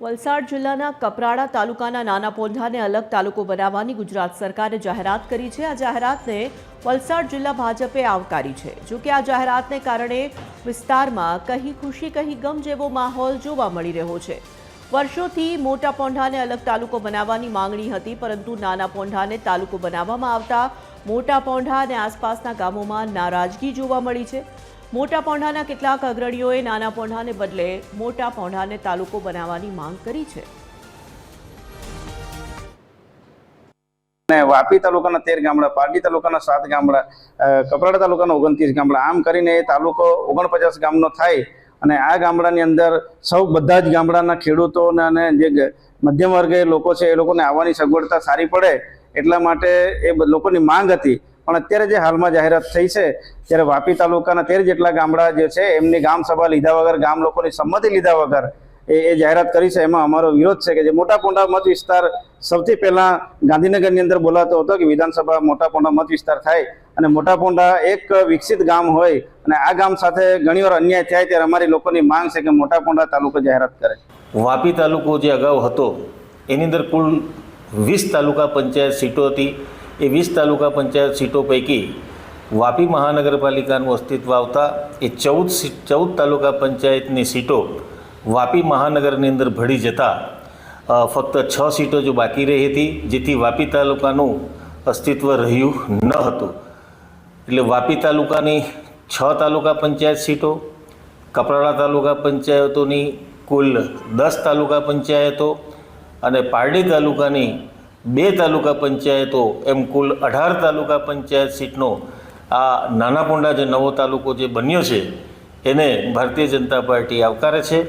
વલસાડ જિલ્લાના કપરાડા તાલુકાના નાના પોંઢાને અલગ તાલુકો બનાવવાની ગુજરાત સરકારે જાહેરાત કરી છે। આ જાહેરાતને વલસાડ જિલ્લા ભાજપે આવકારી છે। જો કે આ જાહેરાતને કારણે વિસ્તારમાં કહી ખુશી કહી ગમ જેવો માહોલ જોવા મળી રહ્યો છે। વર્ષોથી મોટા પોંઢાને અલગ તાલુકો બનાવવાની માંગણી હતી, પરંતુ નાના પોંઢાને તાલુકો બનાવવામાં આવતા મોટા પોંઢા અને આસપાસના ગામોમાં નારાજગી જોવા મળી છે। મોટા પોંઢાના કેટલાક અગ્રણીઓએ નાના પોંઢાને બદલે મોટા પોંઢાને તાલુકો બનાવવાની માંગ કરી છે। વાપી તાલુકાના 13 ગામડા, પારડી તાલુકાના 7 ગામડા, કપરાડા તાલુકાના 29 ગામડા, આમ કરીને તાલુકો 49 ગામનો થાય। અને આ ગામડાની અંદર સૌ બધા જ ગામડાના ખેડૂતોને અને જે મધ્યમ વર્ગીય લોકો છે એ લોકોને આવવાની સગવડતા સારી પડે એટલા માટે એ લોકોની માંગ હતી। પણ અત્યારે જે હાલમાં જાહેરાત થઈ છે ત્યારે વાપી તાલુકાના 13 જેટલા ગામડા જે છે એમની ગામ સભા લીધા વગર, ગામ લોકોની સંમતિ લીધા વગર એ જાહેરાત કરી છે। એમાં અમારો વિરોધ છે કે જે મોટા પોંઢા મત વિસ્તાર સૌથી પહેલા ગાંધીનગરની અંદર બોલાતો હતો કે વિધાનસભા મોટા પોંઢા મત વિસ્તાર થાય અને મોટા પોંઢા એક વિકસિત ગામ હોય અને આ ગામ સાથે ઘણીવાર અન્યાય થાય ત્યારે અમારી લોકોની માંગ છે કે મોટા પોંઢા તાલુકો જાહેરાત કરે। વાપી તાલુકો જે અગાઉ હતો એની અંદર કુલ 20 તાલુકા પંચાયત સીટો હતી। એ 20 તાલુકા પંચાયત સીટો પૈકી વાપી મહાનગરપાલિકાનું અસ્તિત્વ આવતા એ 14 તાલુકા પંચાયતની સીટો વાપી મહાનગરની અંદર ભળી જતા ફક્ત 6 સીટો જો બાકી રહી હતી, જેથી વાપી તાલુકાનું અસ્તિત્વ રહ્યું ન હતું। એટલે વાપી તાલુકાની 6 તાલુકા પંચાયત સીટો, કપરાડા તાલુકા પંચાયતોની કુલ 10 તાલુકા પંચાયતો અને પારડી તાલુકાની 2 તાલુકા પંચાયતો, એમ કુલ 18 તાલુકા પંચાયત સીટનો આ નાના પોંઢા જે નવો તાલુકો જે બન્યો છે એને ભારતીય જનતા પાર્ટી આવકારે છે।